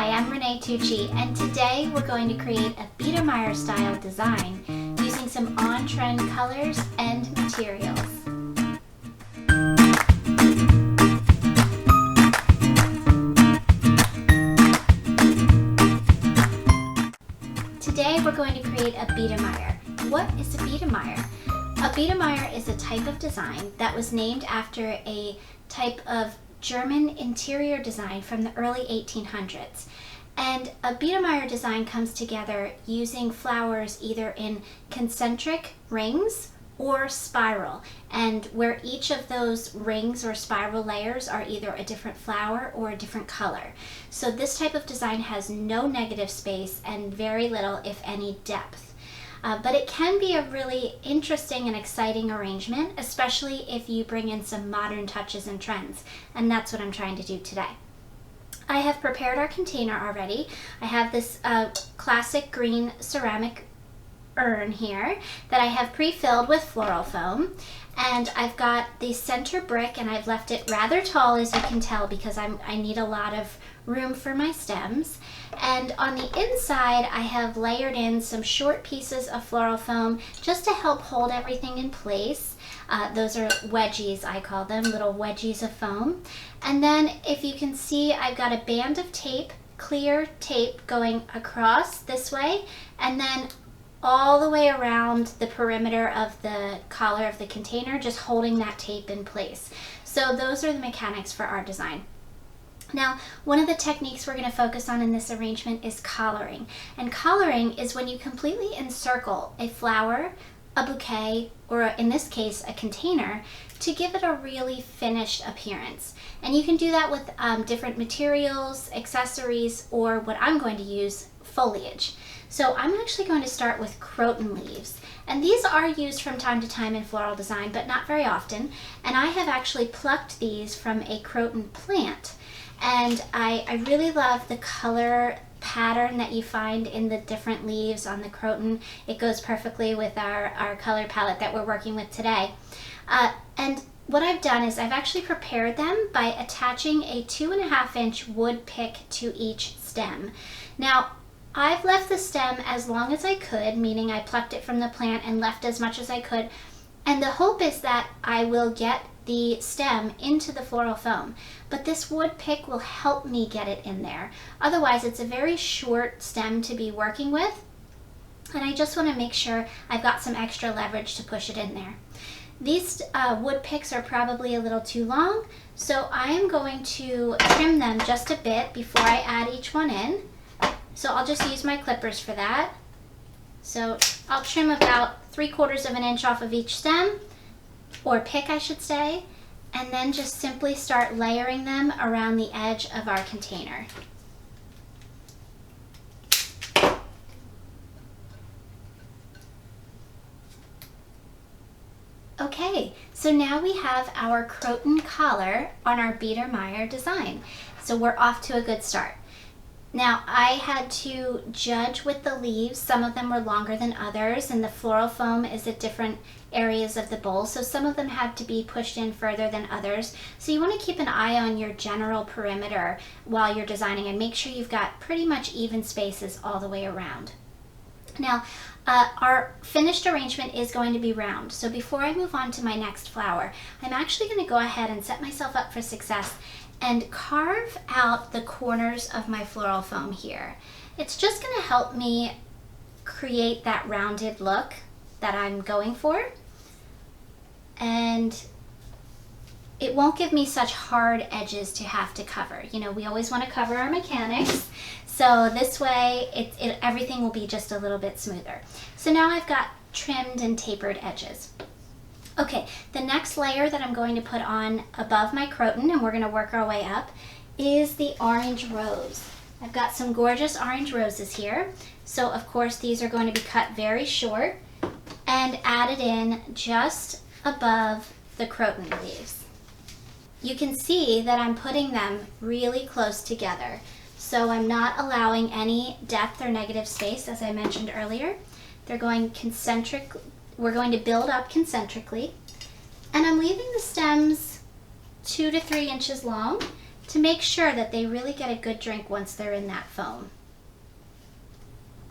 Hi, I'm Renee Tucci, and today we're going to create a Biedermeier style design using some on-trend colors and materials. Today we're going to create a Biedermeier. What is a Biedermeier? A Biedermeier is a type of design that was named after a type of German interior design from the early 1800s. And a Biedermeier design comes together using flowers either in concentric rings or spiral, and where each of those rings or spiral layers are either a different flower or a different color. So this type of design has no negative space and very little, if any, depth. But it can be a really interesting and exciting arrangement, especially if you bring in some modern touches and trends, and that's what I'm trying to do today. I have prepared our container already. I have this classic green ceramic urn here that I have pre-filled with floral foam, and I've got the center brick, and I've left it rather tall, as you can tell, because I need a lot of room for my stems. And on the inside I have layered in some short pieces of floral foam just to help hold everything in place. Those are wedgies, I call them, little wedgies of foam. And then if you can see, I've got a band of tape, clear tape, going across this way and then all the way around the perimeter of the collar of the container, just holding that tape in place. So those are the mechanics for our design. Now, one of the techniques we're going to focus on in this arrangement is collaring. And collaring is when you completely encircle a flower, a bouquet, or in this case, a container, to give it a really finished appearance. And you can do that with different materials, accessories, or what I'm going to use, foliage. So I'm actually going to start with croton leaves. And these are used from time to time in floral design, but not very often. And I have actually plucked these from a croton plant. And I really love the color pattern that you find in the different leaves on the croton. It goes perfectly with our color palette that we're working with today. And what I've done is I've actually prepared them by attaching a 2.5-inch wood pick to each stem. Now, I've left the stem as long as I could, meaning I plucked it from the plant and left as much as I could. And the hope is that I will get the stem into the floral foam, but this wood pick will help me get it in there. Otherwise, it's a very short stem to be working with, and I just want to make sure I've got some extra leverage to push it in there. These wood picks are probably a little too long, so I am going to trim them just a bit before I add each one in. So I'll just use my clippers for that. So I'll trim about 3/4 of an inch off of each stem, or pick I should say, and then just simply start layering them around the edge of our container. Okay, so now we have our croton collar on our Biedermeier design. So we're off to a good start. Now, I had to judge with the leaves. Some of them were longer than others, and the floral foam is at different areas of the bowl, so some of them had to be pushed in further than others. So you want to keep an eye on your general perimeter while you're designing and make sure you've got pretty much even spaces all the way around. Now, our finished arrangement is going to be round. So before I move on to my next flower, I'm actually going to go ahead and set myself up for success and carve out the corners of my floral foam here. It's just going to help me create that rounded look that I'm going for, and it won't give me such hard edges to have to cover. You know, we always want to cover our mechanics, so this way everything will be just a little bit smoother. So now I've got trimmed and tapered edges. Okay, the next layer that I'm going to put on above my croton, and we're going to work our way up, is the orange rose. I've got some gorgeous orange roses here. So of course these are going to be cut very short and added in just above the croton leaves. You can see that I'm putting them really close together. So I'm not allowing any depth or negative space, as I mentioned earlier. They're going concentric. We're going to build up concentrically, and I'm leaving the stems 2 to 3 inches long to make sure that they really get a good drink once they're in that foam.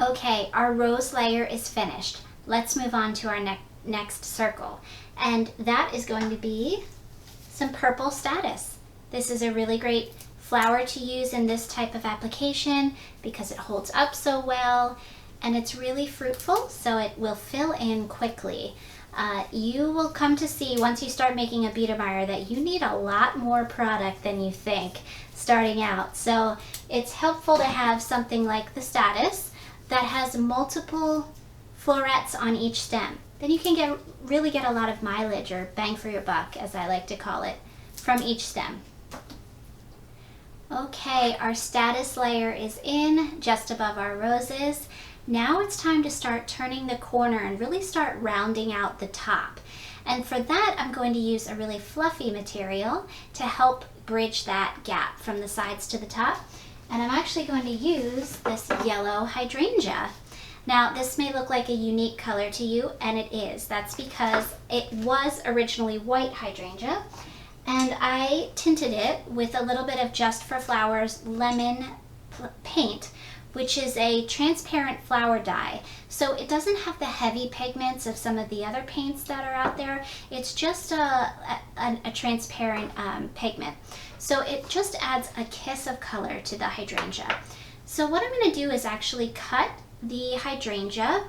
Okay, our rose layer is finished. Let's move on to our next circle. And that is going to be some purple statice. This is a really great flower to use in this type of application because it holds up so well and it's really fruitful, so it will fill in quickly. You will come to see once you start making a Biedermeier that you need a lot more product than you think starting out. So it's helpful to have something like the statice that has multiple florets on each stem. Then you can really get a lot of mileage, or bang for your buck as I like to call it, from each stem. Okay, our statice layer is in just above our roses. Now it's time to start turning the corner and really start rounding out the top. And for that, I'm going to use a really fluffy material to help bridge that gap from the sides to the top. And I'm actually going to use this yellow hydrangea. Now, this may look like a unique color to you, and it is. That's because it was originally white hydrangea, and I tinted it with a little bit of Just for Flowers lemon paint, which is a transparent flower dye. So it doesn't have the heavy pigments of some of the other paints that are out there. It's just a transparent pigment. So it just adds a kiss of color to the hydrangea. So what I'm going to do is actually cut the hydrangea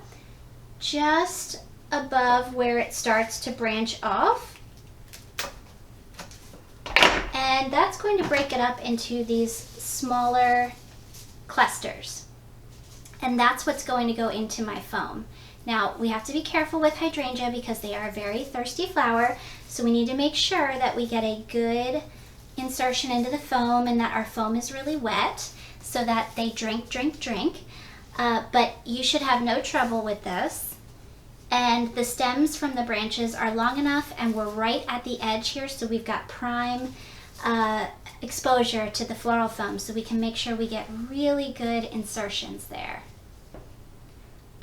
just above where it starts to branch off. And that's going to break it up into these smaller clusters. And that's what's going to go into my foam. Now, we have to be careful with hydrangea because they are a very thirsty flower, so we need to make sure that we get a good insertion into the foam and that our foam is really wet so that they drink. But you should have no trouble with this. And the stems from the branches are long enough, and we're right at the edge here, so we've got prime exposure to the floral foam, so we can make sure we get really good insertions there.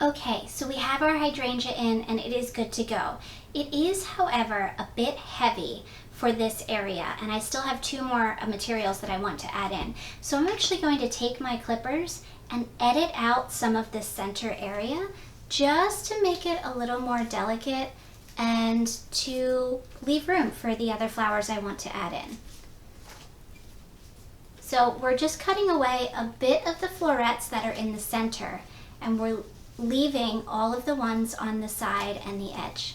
Okay, so we have our hydrangea in and it is good to go. It is, however, a bit heavy for this area, and I still have two more materials that I want to add in. So I'm actually going to take my clippers and edit out some of this center area just to make it a little more delicate and to leave room for the other flowers I want to add in. So we're just cutting away a bit of the florets that are in the center, and we're leaving all of the ones on the side and the edge.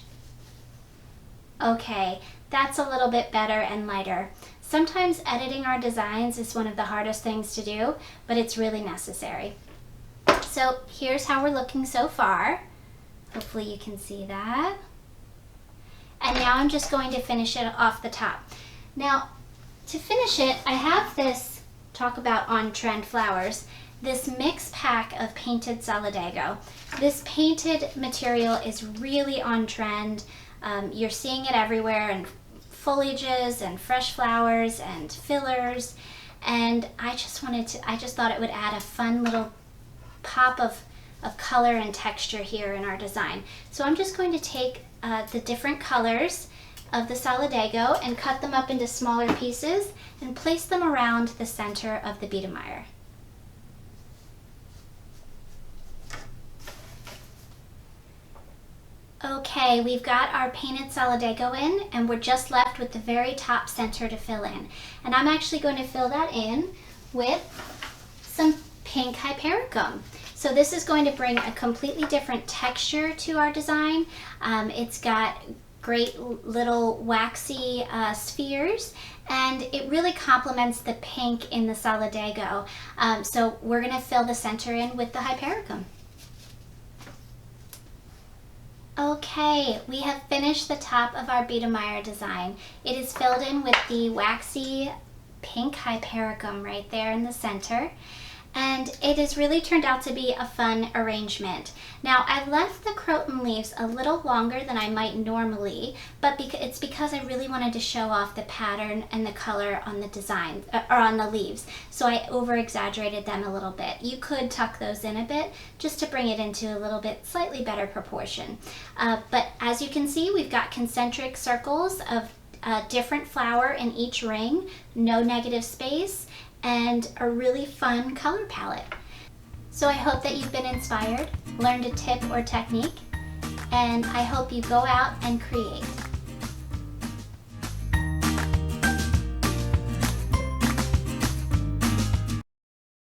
Okay, that's a little bit better and lighter. Sometimes editing our designs is one of the hardest things to do, but it's really necessary. So here's how we're looking so far. Hopefully you can see that. And now I'm just going to finish it off the top. Now, to finish it, I have this, talk about on-trend flowers, this mix pack of painted solidago. This painted material is really on trend. You're seeing it everywhere in foliages and fresh flowers and fillers. And I just thought it would add a fun little pop of color and texture here in our design. So I'm just going to take the different colors of the solidago and cut them up into smaller pieces and place them around the center of the Biedermeier. Okay, we've got our painted solidago in, and we're just left with the very top center to fill in. And I'm actually going to fill that in with some pink hypericum. So this is going to bring a completely different texture to our design. It's got great little waxy spheres, and it really complements the pink in the solidago. So we're going to fill the center in with the hypericum. Okay, we have finished the top of our Biedermeier design. It is filled in with the waxy pink hypericum right there in the center. And it has really turned out to be a fun arrangement. Now, I've left the croton leaves a little longer than I might normally, but it's because I really wanted to show off the pattern and the color on the design, or on the leaves. So I over-exaggerated them a little bit. You could tuck those in a bit just to bring it into a little bit slightly better proportion. But as you can see, we've got concentric circles of a different flower in each ring, no negative space, and a really fun color palette. So I hope that you've been inspired, learned a tip or technique, and I hope you go out and create.